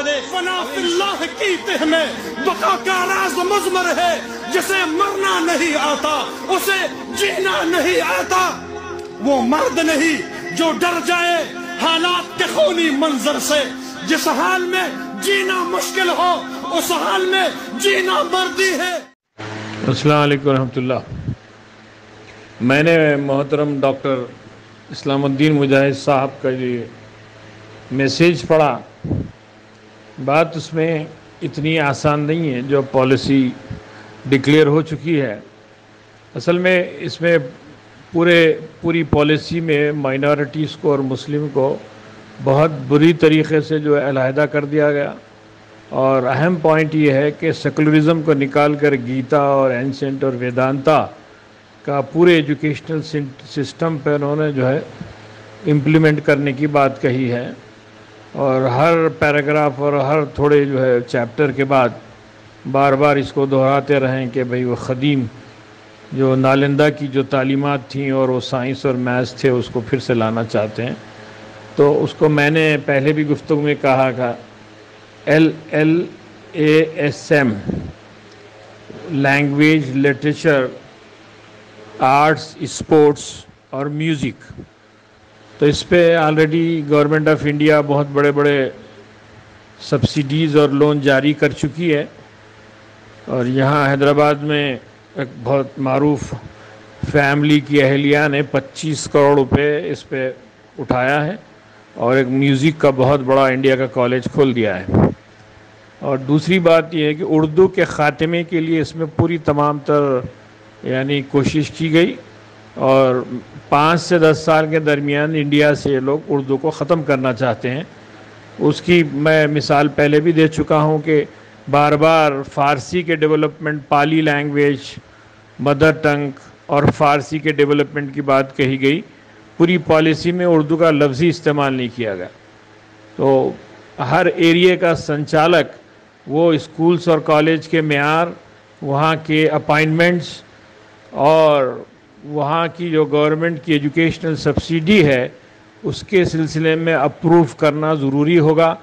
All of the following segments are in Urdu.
دے. فنا فی اللہ کی تہ میں بقا کا راز مضمر ہے. جسے مرنا نہیں آتا اسے جینا نہیں آتا. وہ مرد نہیں جو ڈر جائے حالات کے خونی منظر سے. جس حال میں جینا مشکل ہو اس حال میں جینا مردی ہے. السلام علیکم ورحمۃ اللہ. میں نے محترم ڈاکٹر اسلام الدین مجاہد صاحب کا یہ میسیج پڑھا. بات اس میں اتنی آسان نہیں ہے جو پالیسی ڈکلیئر ہو چکی ہے. اصل میں اس میں پوری پالیسی میں مائنارٹیز کو اور مسلم کو بہت بری طریقے سے جو ہے علیحدہ کر دیا گیا. اور اہم پوائنٹ یہ ہے کہ سیکولرزم کو نکال کر گیتا اور اینسنٹ اور ویدانتا کا پورے ایجوکیشنل سسٹم پہ انہوں نے جو ہے امپلیمنٹ کرنے کی بات کہی ہے. اور ہر پیراگراف اور ہر تھوڑے جو ہے چیپٹر کے بعد بار بار اس کو دہراتے رہیں کہ بھئی وہ قدیم جو نالندہ کی جو تعلیمات تھیں اور وہ سائنس اور میتھس تھے اس کو پھر سے لانا چاہتے ہیں. تو اس کو میں نے پہلے بھی گفتگو میں کہا تھا LLASM language literature arts sports اور میوزک. تو اس پہ آلریڈی گورنمنٹ آف انڈیا بہت بڑے بڑے سبسڈیز اور لون جاری کر چکی ہے. اور یہاں حیدرآباد میں ایک بہت معروف فیملی کی اہلیہ نے 25 کروڑ روپے اس پہ اٹھایا ہے اور ایک میوزک کا بہت بڑا انڈیا کا کالج کھول دیا ہے. اور دوسری بات یہ ہے کہ اردو کے خاتمے کے لیے اس میں پوری تمام تر یعنی کوشش کی گئی. اور 5 سے 10 سال کے درمیان انڈیا سے یہ لوگ اردو کو ختم کرنا چاہتے ہیں. اس کی میں مثال پہلے بھی دے چکا ہوں کہ بار بار فارسی کے ڈیولپمنٹ پالی لینگویج مدر ٹنگ اور فارسی کے ڈیولپمنٹ کی بات کہی گئی. پوری پالیسی میں اردو کا لفظی استعمال نہیں کیا گیا. تو ہر ایریے کا سنچالک وہ اسکولز اور کالج کے معیار وہاں کے اپائنٹمنٹس اور وہاں کی جو گورنمنٹ کی ایجوکیشنل سبسڈی ہے اس کے سلسلے میں اپروو کرنا ضروری ہوگا.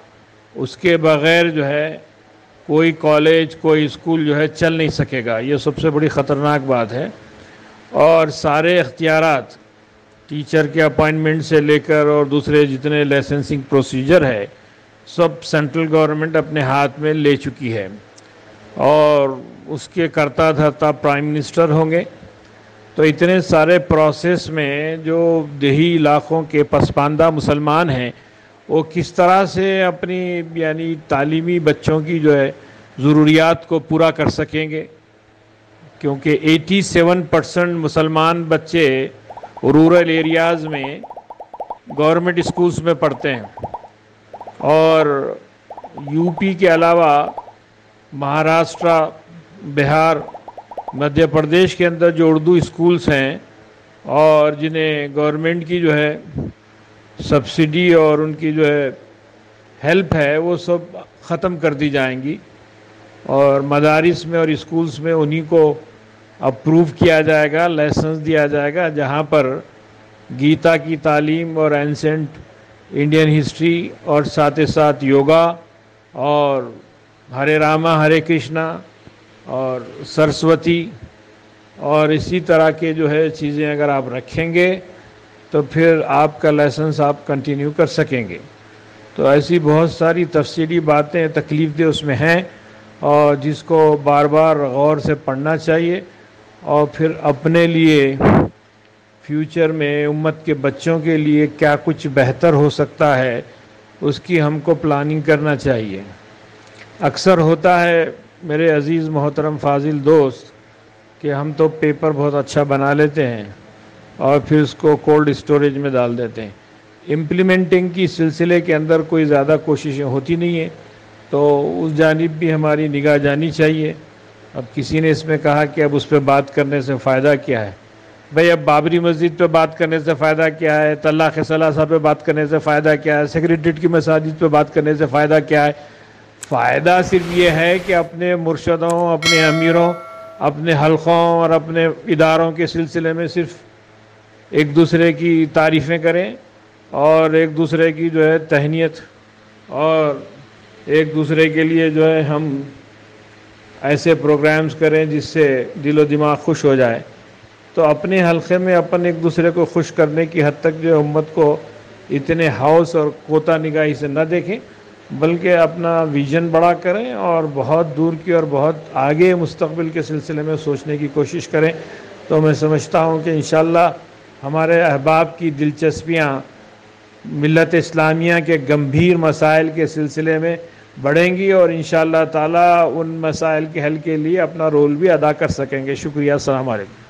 اس کے بغیر جو ہے کوئی کالج کوئی اسکول جو ہے چل نہیں سکے گا. یہ سب سے بڑی خطرناک بات ہے. اور سارے اختیارات ٹیچر کے اپائنٹمنٹ سے لے کر اور دوسرے جتنے لائسنسنگ پروسیجر ہے سب سینٹرل گورنمنٹ اپنے ہاتھ میں لے چکی ہے. اور اس کے کرتا دھرتا پرائم منسٹر ہوں گے. تو اتنے سارے پروسیس میں جو دیہی علاقوں کے پسماندہ مسلمان ہیں وہ کس طرح سے اپنی یعنی تعلیمی بچوں کی جو ہے ضروریات کو پورا کر سکیں گے. کیونکہ 87% مسلمان بچے رورل ایریاز میں گورنمنٹ اسکولز میں پڑھتے ہیں. اور یو پی کے علاوہ مہاراشٹرا بہار مدھیہ پردیش کے اندر جو اردو اسکولز ہیں اور جنہیں گورنمنٹ کی جو ہے سبسڈی اور ان کی جو ہے ہیلپ ہے وہ سب ختم کر دی جائیں گی. اور مدارس میں اور اسکولز میں انہی کو اپروو کیا جائے گا لائسنس دیا جائے گا جہاں پر گیتا کی تعلیم اور اینسنٹ انڈین ہسٹری اور ساتھ یوگا اور ہرے راما ہرے کرشنا اور سرسوتی اور اسی طرح کے جو ہے چیزیں اگر آپ رکھیں گے تو پھر آپ کا لائسنس آپ کنٹینیو کر سکیں گے. تو ایسی بہت ساری تفصیلی باتیں تکلیف دہ اس میں ہیں اور جس کو بار بار غور سے پڑھنا چاہیے. اور پھر اپنے لیے فیوچر میں امت کے بچوں کے لیے کیا کچھ بہتر ہو سکتا ہے اس کی ہم کو پلاننگ کرنا چاہیے. اکثر ہوتا ہے میرے عزیز محترم فاضل دوست کہ ہم تو پیپر بہت اچھا بنا لیتے ہیں اور پھر اس کو کولڈ اسٹوریج میں ڈال دیتے ہیں. امپلیمنٹنگ کی سلسلے کے اندر کوئی زیادہ کوششیں ہوتی نہیں ہیں. تو اس جانب بھی ہماری نگاہ جانی چاہیے. اب کسی نے اس میں کہا کہ اب اس پہ بات کرنے سے فائدہ کیا ہے. بھئی اب بابری مسجد پہ بات کرنے سے فائدہ کیا ہے, طلاق ثلاثہ پہ بات کرنے سے فائدہ کیا ہے, سیکریٹریٹ کی مساجد پہ بات کرنے سے فائدہ کیا ہے. فائدہ صرف یہ ہے کہ اپنے مرشدوں اپنے امیروں اپنے حلقوں اور اپنے اداروں کے سلسلے میں صرف ایک دوسرے کی تعریفیں کریں اور ایک دوسرے کی جو ہے تہنیت اور ایک دوسرے کے لیے جو ہے ہم ایسے پروگرامز کریں جس سے دل و دماغ خوش ہو جائے. تو اپنے حلقے میں اپن ایک دوسرے کو خوش کرنے کی حد تک جو ہے امت کو اتنے ہاؤس اور کوتا نگاہی سے نہ دیکھیں، بلکہ اپنا ویژن بڑا کریں اور بہت دور کی اور بہت آگے مستقبل کے سلسلے میں سوچنے کی کوشش کریں. تو میں سمجھتا ہوں کہ انشاءاللہ ہمارے احباب کی دلچسپیاں ملت اسلامیہ کے گمبھیر مسائل کے سلسلے میں بڑھیں گی اور انشاءاللہ تعالی ان مسائل کے حل کے لیے اپنا رول بھی ادا کر سکیں گے. شکریہ. السلام علیکم.